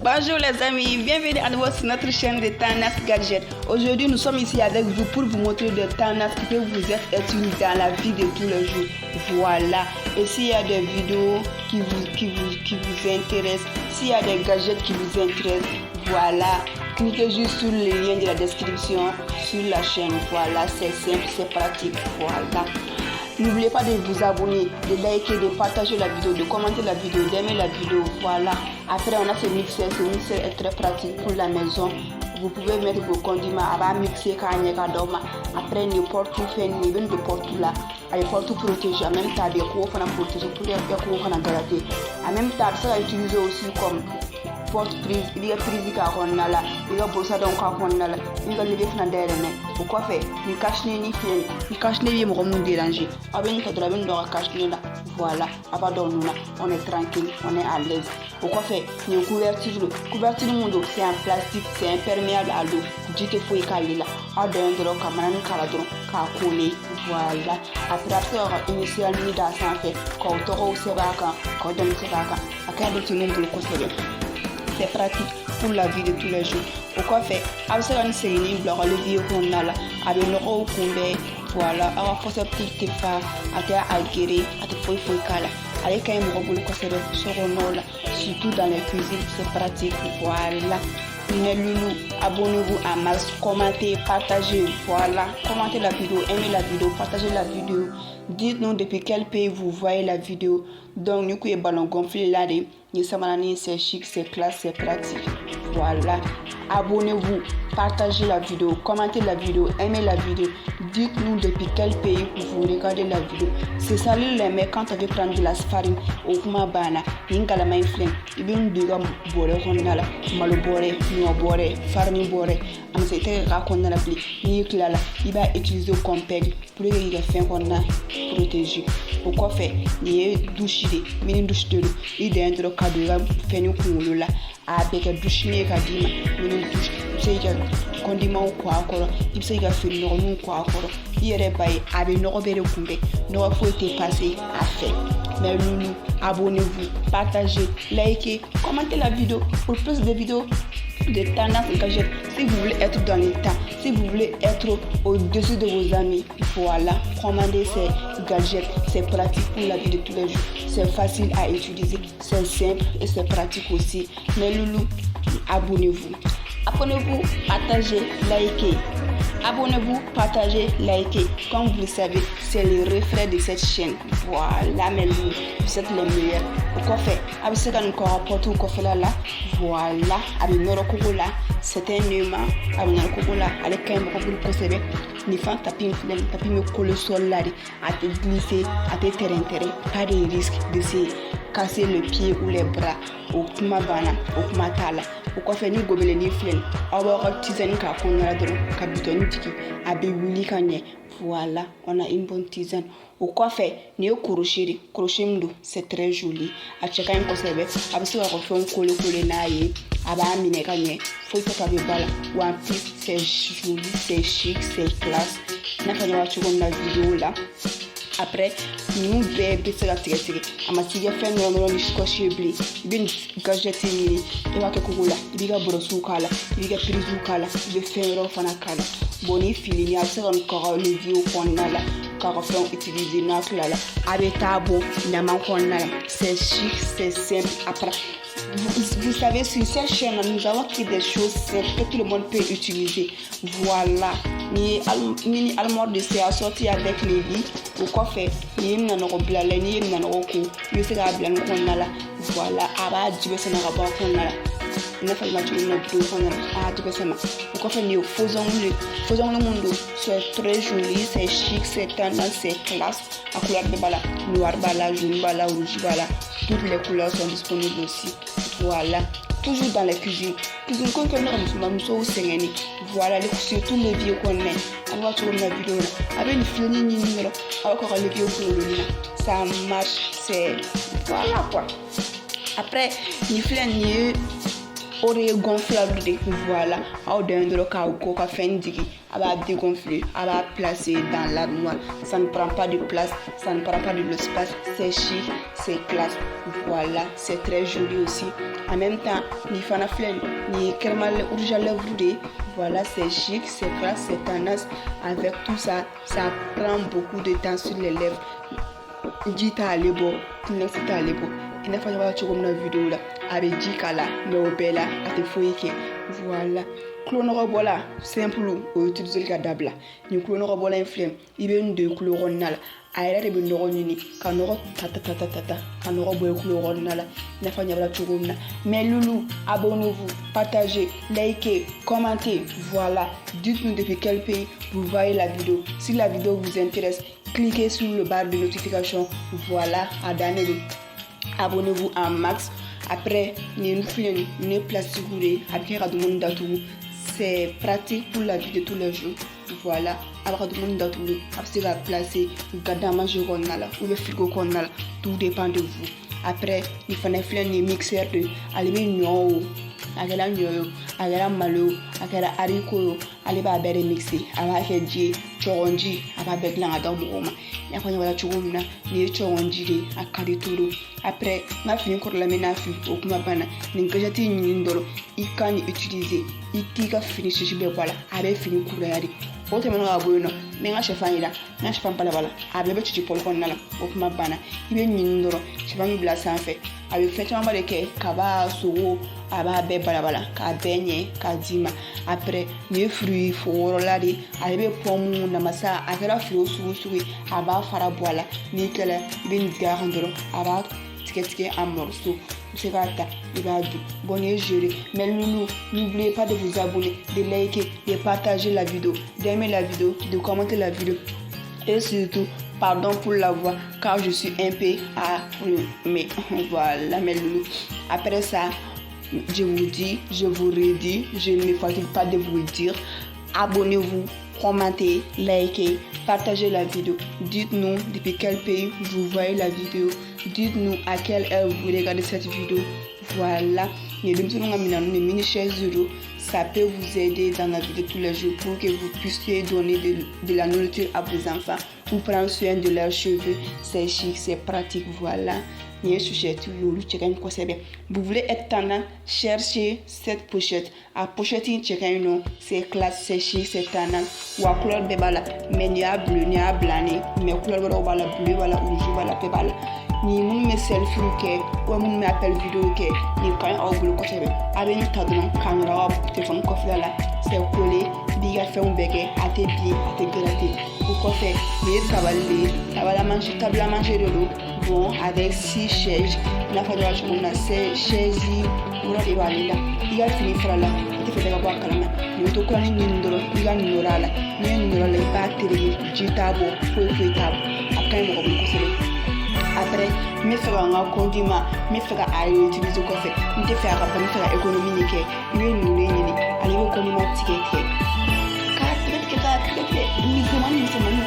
Bonjour les amis, bienvenue à nouveau sur notre chaîne de Tendance Gadget. Aujourd'hui nous sommes ici avec vous pour vous montrer des tendances qui peuvent vous être utiles dans la vie de tous les jours. Voilà, et s'il y a des vidéos qui vous intéressent, s'il y a des gadgets qui vous intéressent, voilà, cliquez juste sur le lien de la description sur la chaîne. Voilà, c'est simple, c'est pratique, voilà. N'oubliez pas de vous abonner, de liker, de partager la vidéo, de commenter la vidéo, d'aimer la vidéo. Voilà. Après, on a ce mixeur. Ce mixeur est très pratique pour la maison. Vous pouvez mettre vos condiments, mixer après n'importe où, faire n'importe où là. N'importe où protéger. En même temps, des cours protéger pour les cours garater. En même temps, ça va utiliser aussi comme porte-prise. Il y a prise qui a là. Il y a bossa donc à là. Il y a levé fenêtre. Pourquoi faire? Ni cache ni fait. Ni cache ni me nous déranger. Avec une cadre avec une cache là. Voilà. Après nous là, on est tranquille, on est à l'aise. Pourquoi faire? Ni une couverture. Couverture du monde, c'est en plastique, c'est imperméable à l'eau. Dites qu'il faut y caler là. À dehors, camarade caladron, coller. Voilà. Après, initial ni dans ça fait. Quand on t'a aussi vacances, quand on est vacances. Après, d'autres noms pour le conseiller. C'est pratique pour la vie de tous les jours. Pourquoi faire? Après ça, on s'est réunis, on a levé au là, avec le haut condé, voilà, on a fait petite part, à te aguerrer, à te faire cala. Avec quand même on le conseille sur là, surtout dans les cuisines, c'est pratique. Voilà. Loulou, abonnez-vous à Mars, commentez, partagez, voilà, commentez la vidéo, aimez la vidéo, partagez la vidéo, dites-nous depuis quel pays vous voyez la vidéo. Donc nous qui est ballon gonflé là, c'est chic, c'est classe, c'est pratique. Voilà, abonnez-vous, partagez la vidéo, commentez la vidéo, aimez la vidéo, dites-nous depuis quel pays vous regardez la vidéo. C'est ça les mecs quand tu veux prendre de la farine au kumabana, ingala main flemme, ibn diga bore honala, malo bore, no bore, farine bore, am c'était raconte la pli, ni klala, il va utiliser comme peg pour qu'il ait fait qu'on a protégé. Pourquoi faire? Ni douche de, mini douche de l'eau, il est un cadeau, fait nous pour là. Avec un douche ni kadima, mini douche, c'est un condiment ou quoi encore, il s'est fait non quoi encore. Il est baillé avec nos robes de coupé, nos faut être passé à faire. Mais loulou, abonnez-vous, partagez, likez, commentez la vidéo pour plus de vidéos de tendance gadget. Si vous voulez être dans les temps, si vous voulez être au-dessus de vos amis, voilà, commandez ces gadgets. C'est pratique pour la vie de tous les jours. C'est facile à utiliser, c'est simple et c'est pratique aussi. Mais loulou, abonnez-vous. Abonnez-vous, partagez, likez. Abonnez-vous, partagez, likez. Comme vous le savez, c'est le reflet de cette chaîne. Voilà, mes loups, vous êtes les meilleurs. Pourquoi faire? Avec ce qu'on rapporte au coffre là, voilà, avec nos recours là, c'est un humain, avec nos recours là, avec un recours pour conserver. Ni fan tapis me coller sur là, à te glisser, à te terrain, pas de risque de se casser le pied ou les bras au kumabana, au kumatala. Pourquoi faire ni gobele ni flemme? Avoir tisane ka konra dro ka bitoni tiki abe wuli kanye. Voilà, on a une bonne tisane. Pourquoi faire ni crochet mdo, c'est très joli. A cheka un conserver, abso a refait un colle naie, aba mine kanye. Faut que tu bala. One piece, c'est joli, c'est chic, c'est classe. Na fa na tu comme la vidéo là. Après, nous bébé c'est la tigre. Amatiga fait nous ni scotch blé. Bin gadget ni et wa ke kugula. Biga brosu kala, biga prizu kala, be faire fana kala. Boni fili ya se encore le vieux qu'on a là. Car on utilise notre là. Avec tabo, na man qu'on a. C'est chic, c'est simple. Après vous savez, sur cette chaîne, nous avons créé des choses simples que tout le monde peut utiliser. Voilà. Ni allemande de c'est assorti avec les vies. Pourquoi faire? Ni une nanoro blala, ni une nanoro coup. Ni c'est la blanc qu'on a là. Voilà. Aba, tu veux se n'aura pas qu'on a là. Il ne faut pas que tu nous donnes. Ah, tu peux se mettre. Pourquoi faire? Nous faisons le monde. C'est très joli, c'est chic, c'est tendance, c'est classe. La couleur de bala, noir bala, jaune bala, rouge bala. Toutes les couleurs sont disponibles aussi. Voilà. Toujours dans la cuisine. Cuisine qu'on connaît comme ça, voilà, surtout les vieux qu'on est. On va trouver la vidéo là. Avec une fille numéro, encore les vieux qu'on est. Ça marche, c'est. Voilà quoi. Après, ni fleur ni oreille gonflable de voilà au dehors ka fin digi aba dégonfler aba placer dans l'armoire. Ça ne prend pas de place, ça ne prend pas de l'espace, c'est chic, c'est classe. Voilà, c'est très joli aussi. En même temps, ni fana flen ni kermal rouge à lèvres de voilà, c'est chic, c'est classe, c'est tendance. Avec tout ça, ça prend beaucoup de temps sur les lèvres. Dit à l'ebo, tu n'es pas à l'ebo. Il n'a pas de la vidéo là. Avec Jikala, Nobela, à te foyer. Voilà. Clonorobola, simple ou utiliser le cadabla. Ni clonorobola inflame. Il y a une de cloronal. Aïra de Benoroni, Canoro tata, Canoro cloronal. Il n'a pas de la mais loulou, abonnez-vous, partagez, likez, commentez. Voilà. Dites-nous depuis quel pays vous voyez la vidéo. Si la vidéo vous intéresse, cliquez sur le barre de notification. Voilà, à Danelo. Abonnez-vous en max. Après, nous plastique, c'est pratique pour la vie de tous les jours. Voilà, après tout le monde va placer, garder à manger ou le frigo tout dépend de vous. Après, il faut faire un mixeur de aluminium, agala malo, agala haricot, allez ba bere mixer, aba hedji, choronji, aba beglan adam moma. Ya fanya wala chugumna, ni choronji de akari turu. Après, ma fini pour la menafi, au kuma bana, n'engagez n'indolo, ikani utiliser, itika fini chez voilà, abe fini courrier. Autre moment à Bruno, mais un chef là, un chef en palabala, avec tu pour le connala, au kuma bana, il est n'indolo, je vais me blaser en fait. Avec fait un balai kaba sowo aba be balabala ka benye ka dima après les fruits foro lade avec pomme na masa akela fruits suwi aba fara boila ni kala bin garandoro aba tike en morceaux c'est gata ibadu bonne gérer mais n'oubliez pas de vous abonner, de liker, de partager la vidéo, d'aimer la vidéo, de commenter la vidéo et surtout pardon pour la voix car je suis un peu mais voilà mes loulous. Après ça, je vous dis, je vous redis, je ne me fatigue pas de vous le dire. Abonnez-vous, commentez, likez, partagez la vidéo. Dites-nous depuis quel pays vous voyez la vidéo. Dites-nous à quelle heure vous regardez cette vidéo. Voilà. Ça peut vous aider dans la vie de tous les jours pour que vous puissiez donner de la nourriture à vos enfants ou prendre soin de leurs cheveux. C'est chic, c'est pratique, voilà. Vous voulez être tendance, cherchez cette pochette. À pochette, c'est classe, c'est chic, c'est tendance. Ou à couleur bébala, mais il y a bleu, il y a blanc, mais couleur bébala, bleu, voilà, rouge, voilà, bébala. Ni mun me selfie ke ou mun me appel vidéo ke ni quand on veut le côté avec une tadon caméra téléphone coffre là c'est collé biga fait un bégué à tes pieds à tes gratter pour quoi faire les cavaliers table à manger de l'eau bon avec 6 chaises la fois de la journée on a 6 chaises ou la dévalée là il a fini faire là il fait de la boîte calme mais tout quand il n'indolo il a n'indolo là les batteries du tableau faut table après on va le après me faire un condiment me faire à utiliser quoi fait me faire à me faire économie ni que lui nous aller au condiment ticket car peut-être ni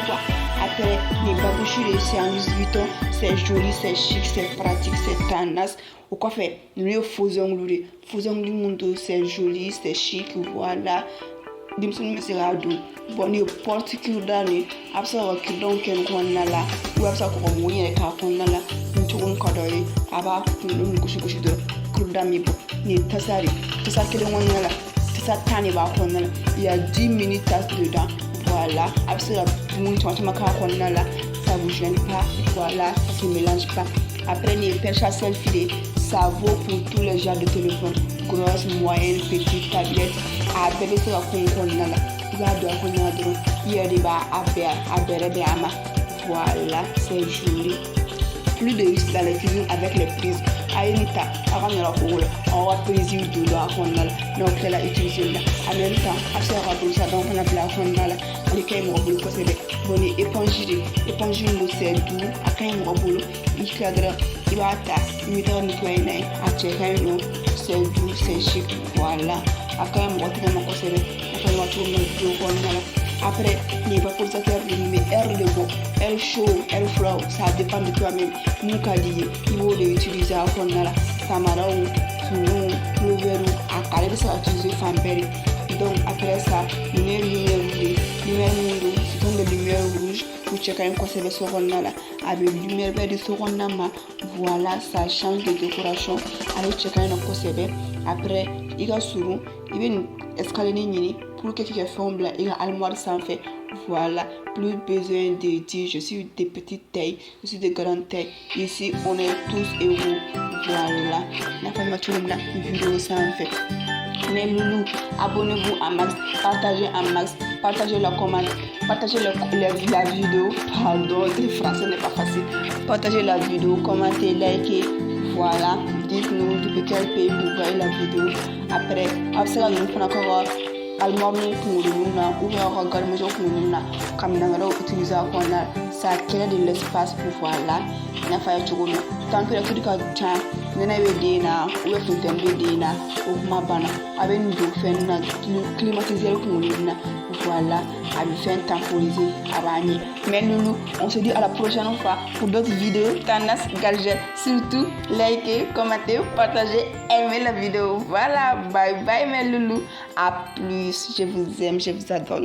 quoi après les babouches c'est en Louis Vuitton c'est joli c'est chic c'est pratique c'est tendance au quoi fait nous faisons le monde c'est joli c'est chic voilà dimsun mesira du boni particular dani absa ki donc en konnala ou absa ko mo yene ka konnala ntugun kodoy aba ndum kushi do kurdami bo ni tasari tasakile wonnala tasatani ba konnala il y a 10 minutes dedans voilà absa mun tuma ka konnala ça vous gêne pas voilà ça ne mélange pas après les perches à selfie ça vaut pour tous les genres de téléphone grosse moyenne petite tablette abele se ko nala ya do ko nyadro yedi ba abere be ama voilà c'est joli plus de risque dans les cuisines avec les prises aïnita avant la coule on va priser de la honal donc elle a utilisé là en même temps après avoir pour ça donc on a la honal les kay mo bulu ko c'est boni éponge mo c'est tout akay mo bulu il cadre ibata imita ni ko nay a checker no c'est tout c'est chic voilà akay mo ko ko c'est akay mo ko no après les vaporisateurs mais air de bon air chaud air froid ça dépend de toi-même nous qualifier il faut l'utiliser à fond là samara ou sinon le verre à elle sera utilisée Fanberry. Donc après ça, lumière rouge, ce sont des lumières rouges pour checker un conserver ce rôle-là. Avec lumière verte ce rôle-là, voilà, ça change de décoration. Allez checker un conserver. Après, il y a sourou, il y a une escalier pour que tu fasses blanc, il y a armoire sans fait. Voilà, plus besoin de dire je suis de petite taille, je suis de grande taille. Ici, on est tous égaux. Voilà, la formation de la vidéo sans fait. Mes loulous, abonnez-vous à max, partagez à max, partagez la commande, partagez la vidéo. Pardon, le français n'est pas facile. Partagez la vidéo, commentez, likez. Voilà, dites-nous depuis quel pays vous voyez la vidéo. Après, observez nous pour encore almor nous pour nous ou bien regarder mes autres nous comme nous allons utiliser ça crée de l'espace pour voilà. Na faya chuguna température ka tan nena wedina ou fontaine wedina ou mabana avec nous faire na climatiser kumulina voilà avec faire temporiser abani. Mais nous on se dit à la prochaine fois pour d'autres vidéos tendance gadget. Surtout likez, commentez, partagez, aimez la vidéo. Voilà, bye bye mes loulous, à plus, je vous aime, je vous adore.